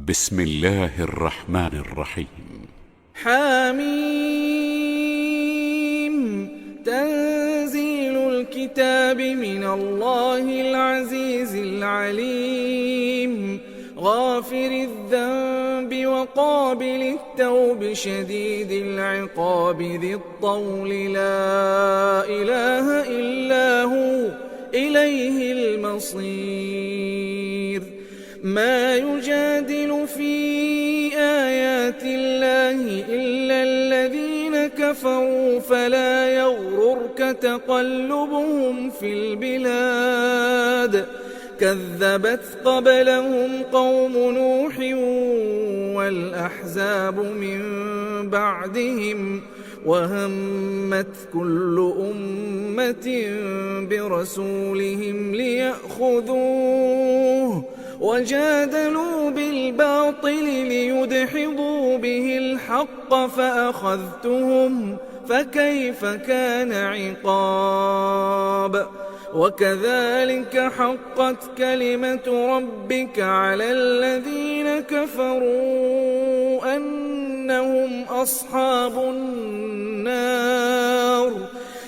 بسم الله الرحمن الرحيم. حميم. تنزيل الكتاب من الله العزيز العليم. غافر الذنب وقابل التوب شديد العقاب ذي الطول لا إله إلا هو إليه المصير. ما يجادل في آيات الله إلا الذين كفروا فلا يغررك تقلبهم في البلاد. كذبت قبلهم قوم نوح والأحزاب من بعدهم وهمت كل أمة برسولهم ليأخذوه وجادلوا بالباطل ليدحضوا به الحق فأخذتهم فكيف كان عقاب. وكذلك حقت كلمة ربك على الذين كفروا أنهم أصحاب النار.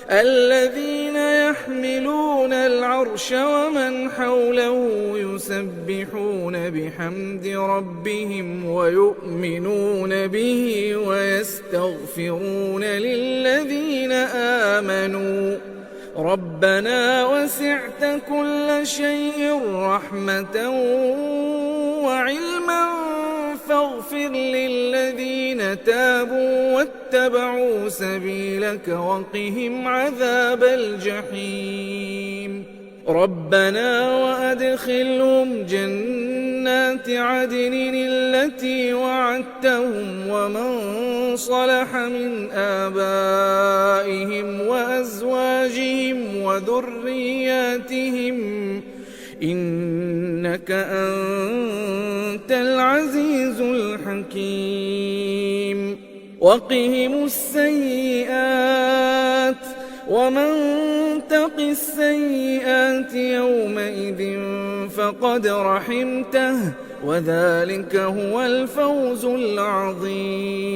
الذين يحملون العرش ومن حوله يسبحون بحمد ربهم ويؤمنون به ويستغفرون للذين آمنوا ربنا وسعت كل شيء رحمة وعلما فاغفر للذين تابوا واتبعوا سبيلك وقهم عذاب الجحيم. ربنا وأدخلهم جنات عدن التي وعدتهم ومن صلح من آبائهم وأزواجهم وذرياتهم إنك أنت العزيز الحكيم. وقهم السيئات ومن تق السيئات يومئذ فقد رحمته وذلك هو الفوز العظيم.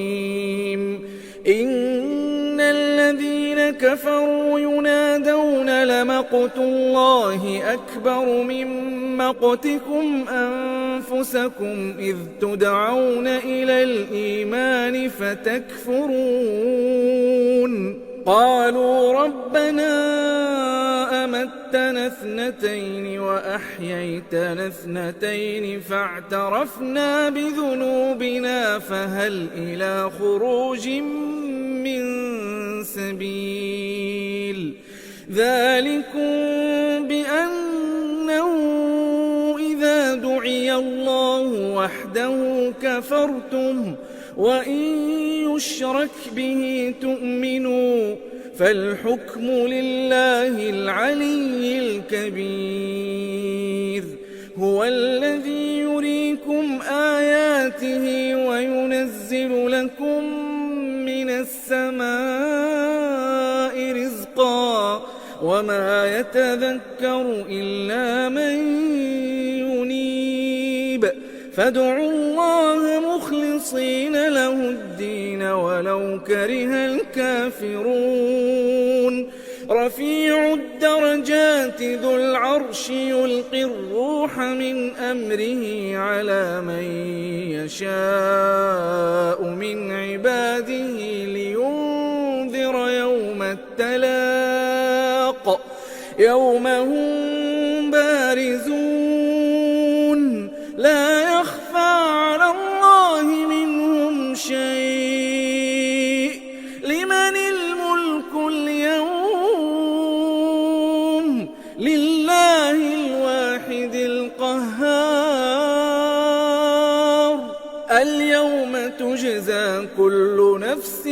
إن الذين كفروا ينادون لمقت الله أكبر من مقتكم أنفسكم إذ تدعون إلى الإيمان فتكفرون. قالوا ربنا أمتنا اثنتين وأحييتنا اثنتين فاعترفنا بذنوبنا فهل إلى خروج من سبيل. ذلكم بأنه إذا دعي الله وحده كفرتم وإن يشرك به تؤمنوا فالحكم لله العلي الكبير. هو الذي يريكم آياته وينزل لكم من السماء رزقا وما يتذكر إلا من ينيب. فادعوا الله مخلصين له الدين ولو كره الكافرون. رفيع الدرجات ذو العرش يلقي الروح من أمره على من يشاء من عباده لينذر يوم التلاق يوم هم بارزون لا يخفى على الله منهم شيء. لمن الملك اليوم لله الواحد القهار. اليوم تجزى كل نفس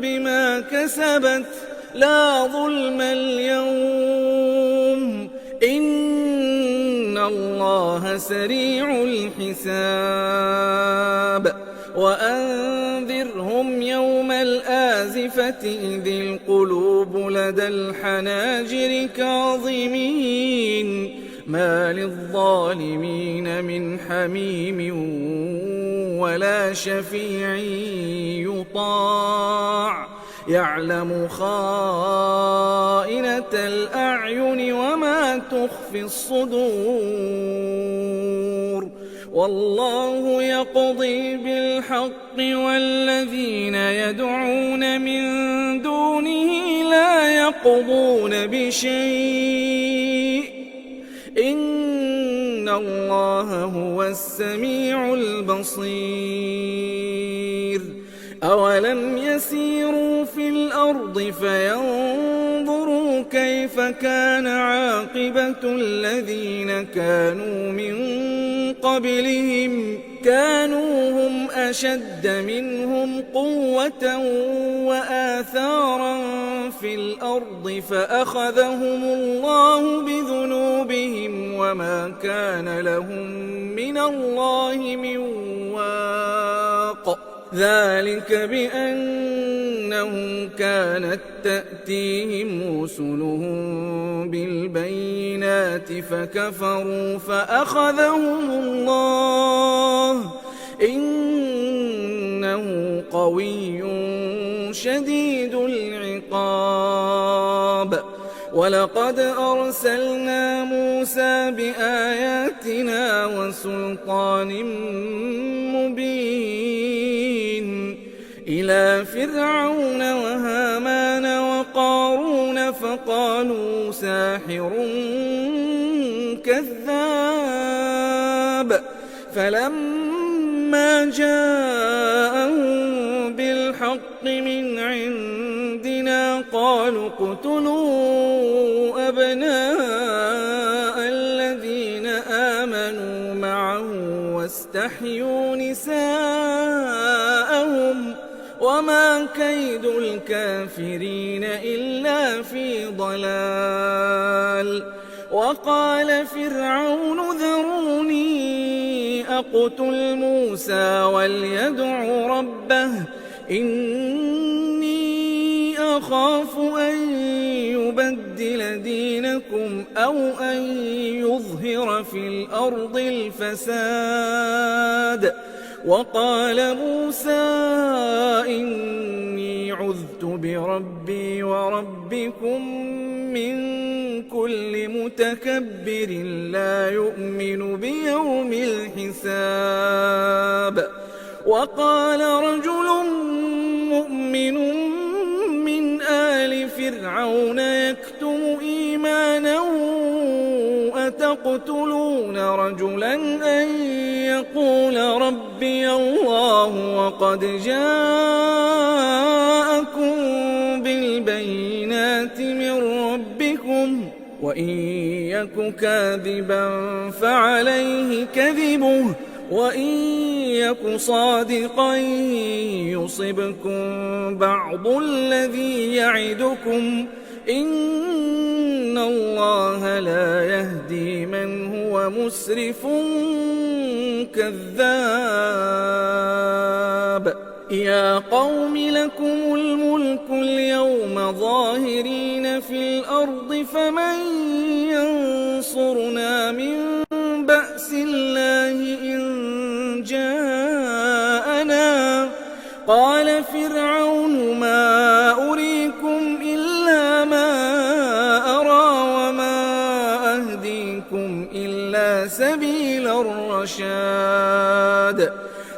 بما كسبت لا ظلم اليوم إن الله سريع الحساب. وأنذرهم يوم الآزفة إذ القلوب لدى الحناجر كاظمين ما للظالمين من حميم ولا شفيع يطاع يعلم خائنة الأعين وما تخفي الصدور والله يقضي بالحق والذين يدعون من دونه لا يقضون بشيء إن الله هو السميع البصير أولم يسيروا في الأرض فينظروا كيف كان عاقبة الذين كانوا من قبلهم كانوا هم أشد منهم قوة وآثارا في الأرض فأخذهم الله بذنوبهم وما كان لهم من الله من واق ذلك بأنهم كانت تأتيهم رسلهم بالبينات فكفروا فأخذهم الله إنه قوي شديد العقاب ولقد أرسلنا موسى بآياتنا وسلطان مبين إلى فرعون وهامان وقارون فقالوا ساحر كذاب فلما جاءهم بالحق من عندنا قالوا اقتلوا أبناء الذين آمنوا معه واستحيوا نساءهم وما كيد الكافرين إلا في ضلال وقال فرعون ذروني أقتل موسى وليدع ربه إني أخاف أن يبدل دينكم أو أن يظهر في الأرض الفساد وقال موسى إني عذت بربي وربكم من كل متكبر لا يؤمن بيوم الحساب وقال رجل مؤمن من آل فرعون يكتم إيمانه أتقتلون رجلا أن يقول ربي الله وقد جاءكم بالبينات من ربكم وإن يك كاذبا فعليه كذبه وإن يك صادقا يصبكم بعض الذي يعدكم إن الله لا يهدي من هو مسرف كذاب يا قوم لكم الملك اليوم ظاهرين في الأرض فمن ينصرنا من بأس الله إن جاءنا قال فرعون ما أريكم إلا ما أرى وما أهديكم إلا سبيل الرشاد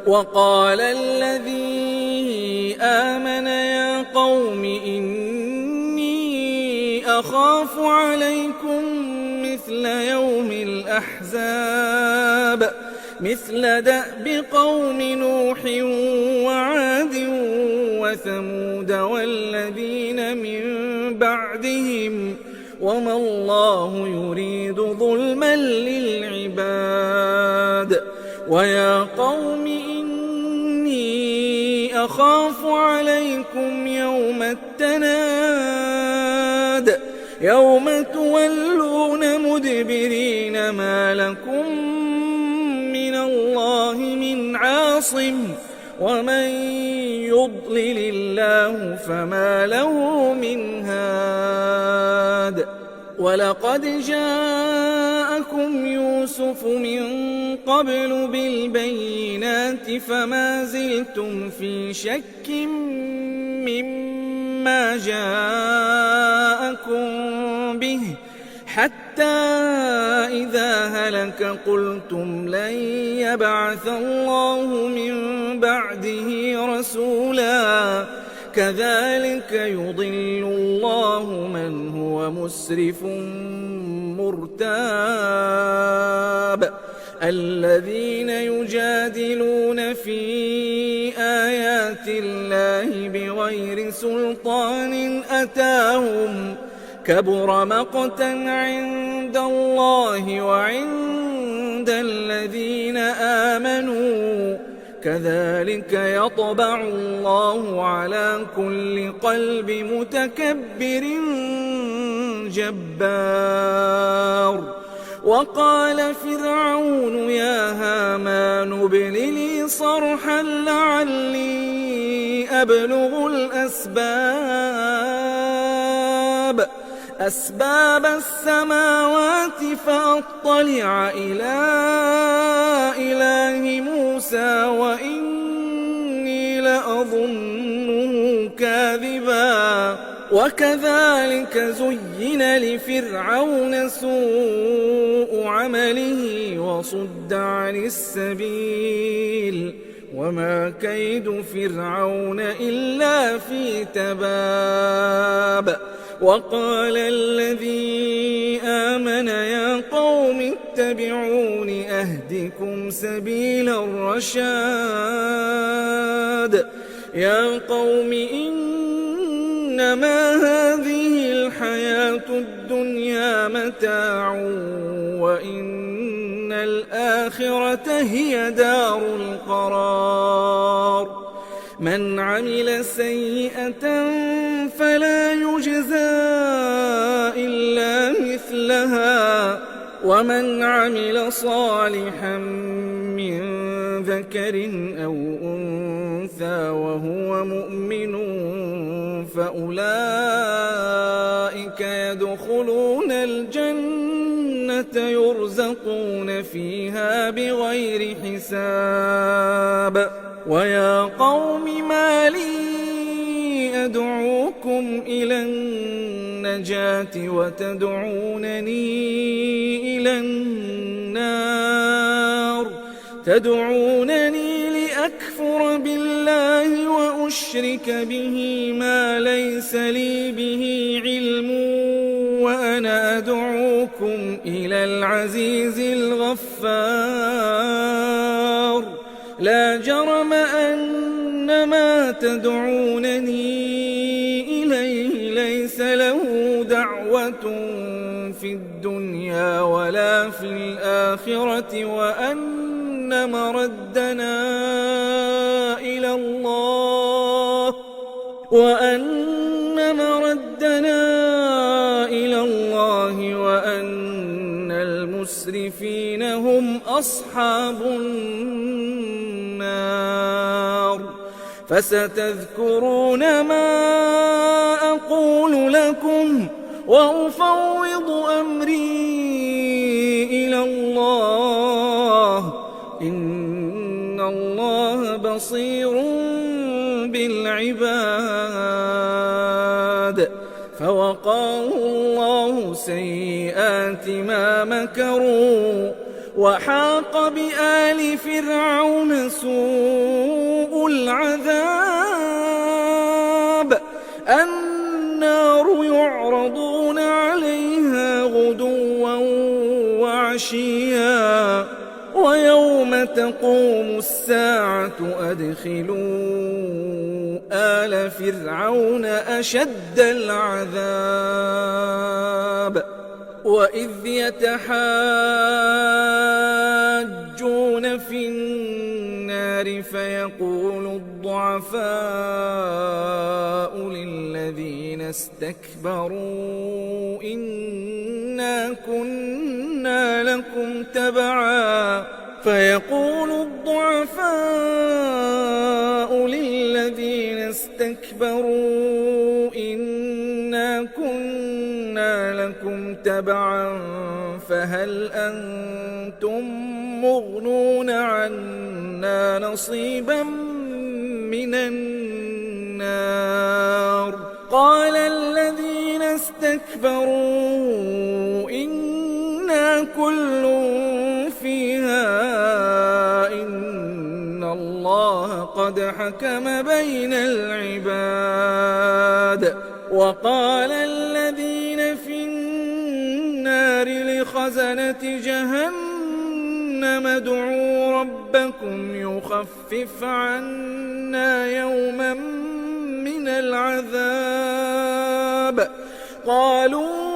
وقال الذي آمن يا قوم إني أخاف عليكم مثل يوم الأحزاب مثل دأب قوم نوح وعاد وثمود والذين من بعدهم وما الله يريد ظلما للعباد ويا قوم إني أخاف عليكم يوم التناد يوم تولون مدبرين ما لكم من الله من عاصم ومن يضلل الله فما له من هاد ولقد جاءكم يوسف من قبل بالبينات فما زلتم في شك مما جاءكم به حتى إذا هلك قلتم لن يبعث الله من بعده رسولا كذلك يضل الله من هو مسرف مرتاب الذين يجادلون في آيات الله بغير سلطان أتاهم كبر مقتا عند الله وعند الذين آمنوا كذلك يطبع الله على كل قلب متكبر جبار وقال فرعون يا هامان ابن لي صرحا لعلي أبلغ أسباب السماوات فأطلع إلى إله موسى وإني لأظنه كاذبا وكذلك زين لفرعون سوء عمله وصد عن السبيل وما كيد فرعون إلا في تباب وقال الذي آمن يا قوم اتبعون أهدكم سبيل الرشاد يا قوم إنما هذه الحياة الدنيا متاع وإن الآخرة هي دار القرار من عمل سيئة فلا يجزى إلا مثلها ومن عمل صالحا من ذكر أو أنثى وهو مؤمن فأولئك يدخلون الجنة يرزقون فيها بغير حساب ويا قوم ما لي أدعوكم إلى النجاة وتدعونني إلى النار تدعونني لأكفر بالله وأشرك به ما ليس لي به علم وأنا أدعوكم إلى العزيز الغفار لا جرم أن ما تدعونني إليه ليس له دعوة في الدنيا ولا في الآخرة وأن مردنا إلى الله وأن المسرفين هم أصحاب النار فستذكرون ما أقول لكم وأفوض أمري إلى الله إن الله بصير بالعباد فوقاه الله سيئات ما مكروا وحاق بآل فرعون سوء العذاب النار يعرضون عليها غدوا وعشيا ويوم تقوم الساعة أدخلوا آل فرعون أشد العذاب وإذ يتحاجون في النار فيقول الضعفاء للذين استكبروا إنا كنا لكم تبعا فيقول الضعفاء للذين استكبروا إنا كنا لكم تبعا فهل أنتم مغنون عنا نصيبا من النار قال الذين استكبروا إنا كل فيها إن الله قد حكم بين العباد وقال الذين في النار لخزنة جهنم ادعوا ربكم يخفف عنا يوما من العذاب قالوا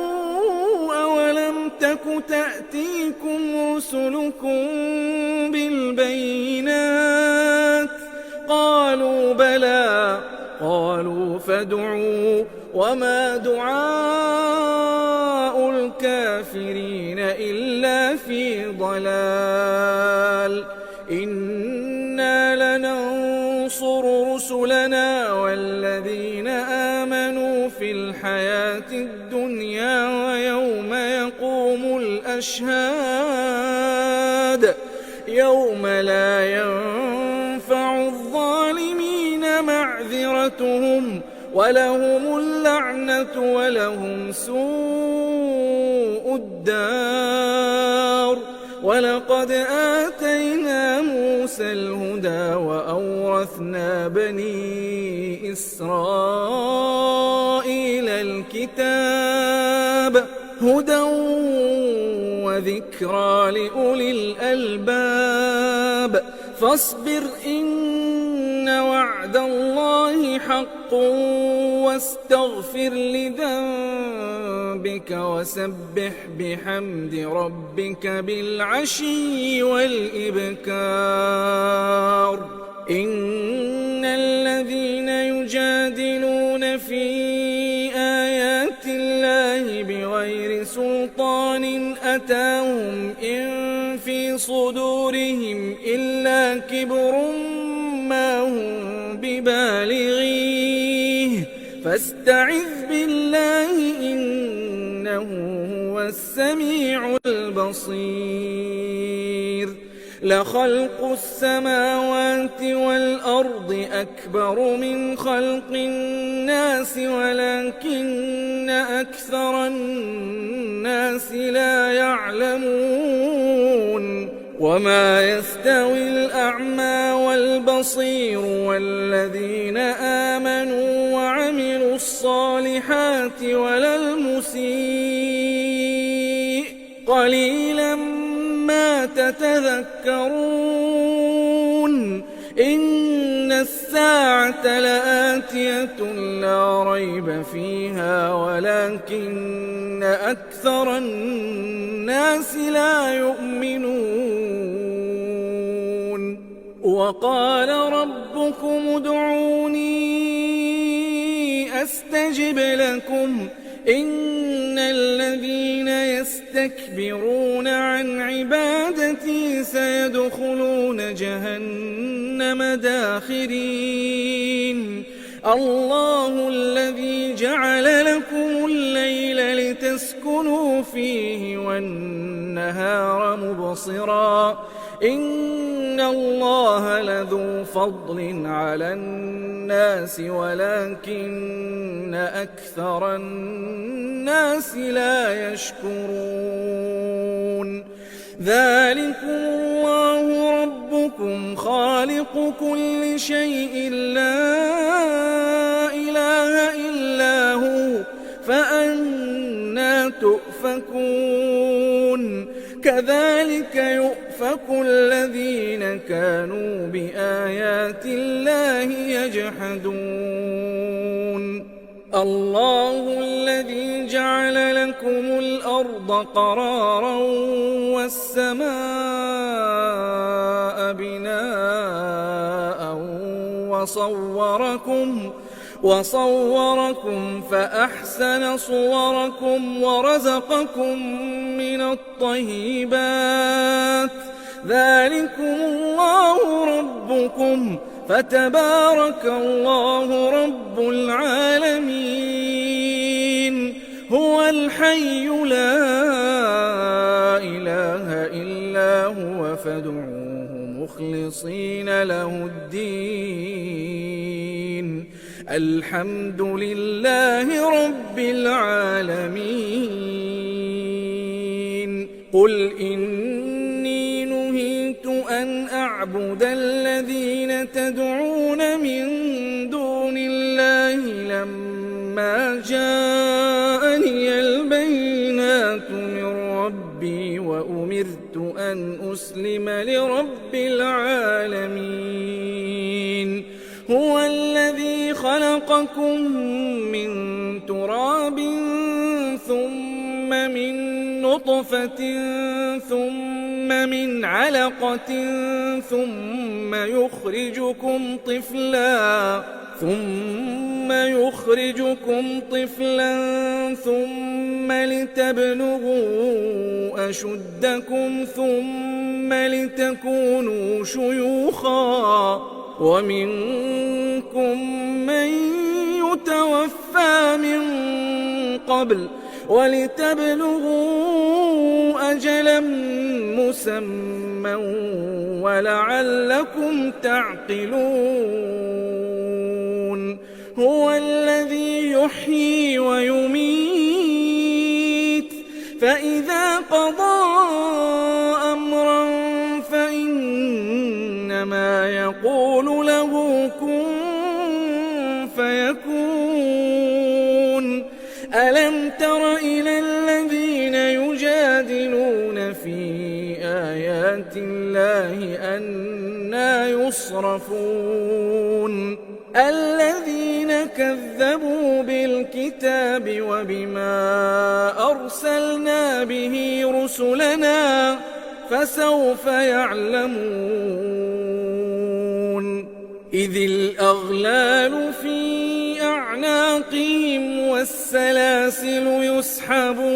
أولم تك تأتيكم رسلكم بالبينات قالوا بلى قالوا فادعوا وما دعاء الكافرين إلا في ضلال إنا لننصر رسلنا والذين آمنوا في الحياة الدنيا ويوم يقوم الأشهاد يوم لا ينفع الظالمين معذرتهم ولهم اللعنة ولهم سوء الدار ولقد آتينا موسى الهدى وأورثنا بني إسرائيل الكتاب هدى وذكرى لأولي الألباب فاصبر إن وعد الله حق واستغفر لذنبك وسبح بحمد ربك بالعشي والإبكار إن الذين يجادلون في آيات الله بغير سلطان أتاهم إن في صدورهم إلا كبر ما هم ببالغيه فاستعذ بالله إنه هو السميع البصير لخلق السماوات والأرض أكبر من خلق الناس ولكن أكثر الناس لا يعلمون وما يستوي الأعمى والبصير والذين آمنوا وعملوا الصالحات ولا المسيء قليلا ما تتذكرون إن الساعة لآتية لا ريب فيها ولكن أكثر الناس لا يؤمنون وقال ربكم ادعوني أستجب لكم إن الذين يستكبرون عن عبادتي سيدخلون جهنم داخرين الله الذي جعل لكم الليل لتسكنوا فيه والنهار مبصرا إن الله لذو فضل على الناس ولكن أكثر الناس لا يشكرون ذلكم الله ربكم خالق كل شيء لا إله إلا هو فأنى تؤفكون كذلك يؤفك الذين كانوا بآيات الله يجحدون الله الذي جعل لكم الأرض قرارا والسماء بناء وصوركم فأحسن صوركم ورزقكم من الطيبات ذلكم الله ربكم فتبارك الله رب العالمين هو الحي لا إله إلا هو فادعوه مخلصين له الدين الحمد لله رب العالمين قل إني نهيت أن أعبد الذين تدعون من دون الله لما جاءني البينات من ربي وأمرت أن أسلم لرب العالمين هو الذي خلقكم من تراب ثم من نطفة ثم من علقة ثم يخرجكم طفلا ثم لتبلغوا أشدكم ثم لتكونوا شيوخا ومنكم من يتوفى من قبل ولتبلغوا أجلا مسمى ولعلكم تعقلون هو الذي يحيي ويميت فإذا قضى أمرا فإنما يقول له كن فيكون ألم تر إلى الذين يجادلون في آيات الله أنى يصرفون الذين كذبوا بالكتاب وبما أرسلنا به رسلنا فسوف يعلمون إذ الأغلال في أعناقهم والسلاسل يسحبون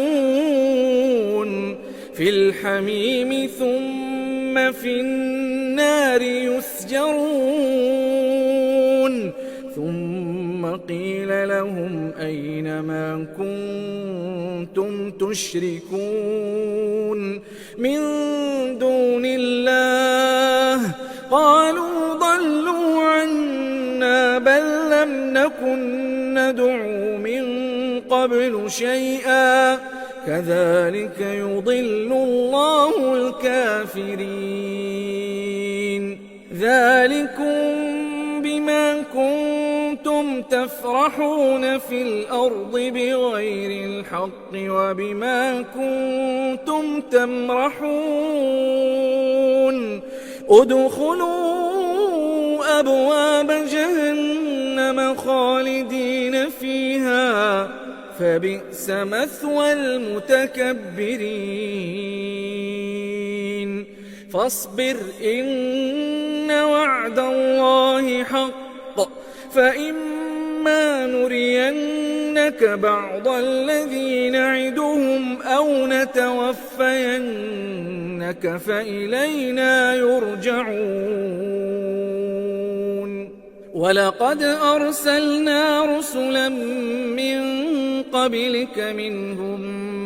في الحميم ثم في النار يسجرون ثم قيل لهم أين ما كنتم تشركون من دون الله قالوا ضلوا عنا بل لم نكن ندعو من قبل شيئا كذلك يضل الله الكافرين ذلكم بما كنتم تفرحون في الأرض بغير الحق وبما كنتم تمرحون ادخلوا أبواب جهنم خالدين فيها فبئس مثوى المتكبرين فاصبر إن وعد الله حق فإما نرينك بعض الذي نعدهم أو نتوفينك فإلينا يرجعون ولقد أرسلنا رسلا من قبلك منهم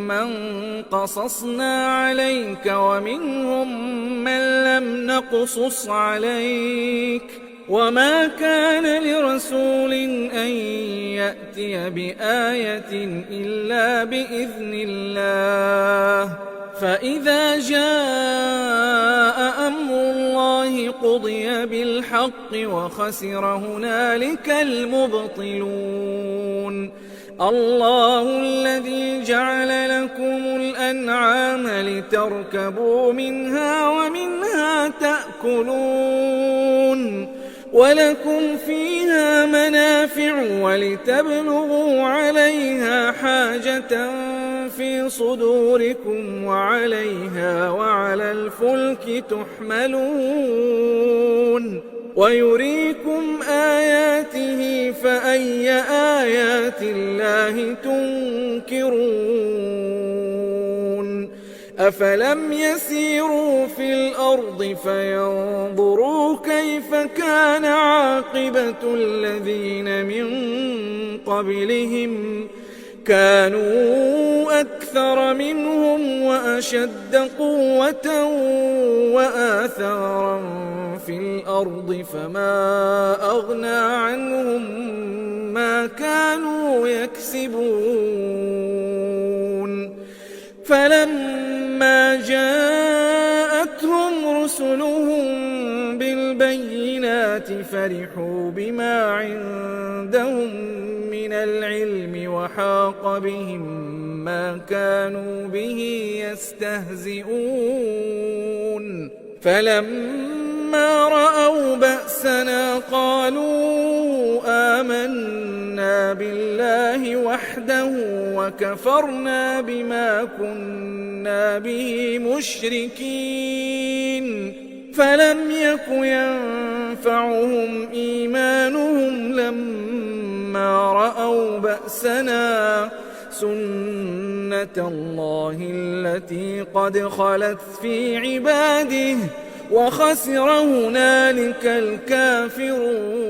من قصصنا عليك ومنهم من لم نقصص عليك وما كان لرسول أن يأتي بآية إلا بإذن الله فإذا جاء أمر الله قضي بالحق وخسر هنالك المبطلون الله الذي جعل لكم الأنعام لتركبوا منها ومنها تأكلون ولكم فيها منافع ولتبلغوا عليها حاجة في صدوركم وعليها وعلى الفلك تحملون ويريكم آياته فأي آيات الله تنكرون أفلم يسيروا في الأرض فينظروا كيف كان عاقبة الذين من قبلهم كانوا أكثر منهم وأشد قوة وآثارا في الأرض فما أغنى عنهم ما كانوا يكسبون فلما جاءتهم رسلهم بالبينات فرحوا بما عندهم من العلم وحاق بهم ما كانوا به يستهزئون فلما رأوا بأسنا قالوا آمنا بالله وحده وكفرنا بما كنا به مشركين فلم يك ينفعهم إيمانهم لما رأوا بأسنا سنة الله التي قد خلت في عباده وخسر هنالك الكافرون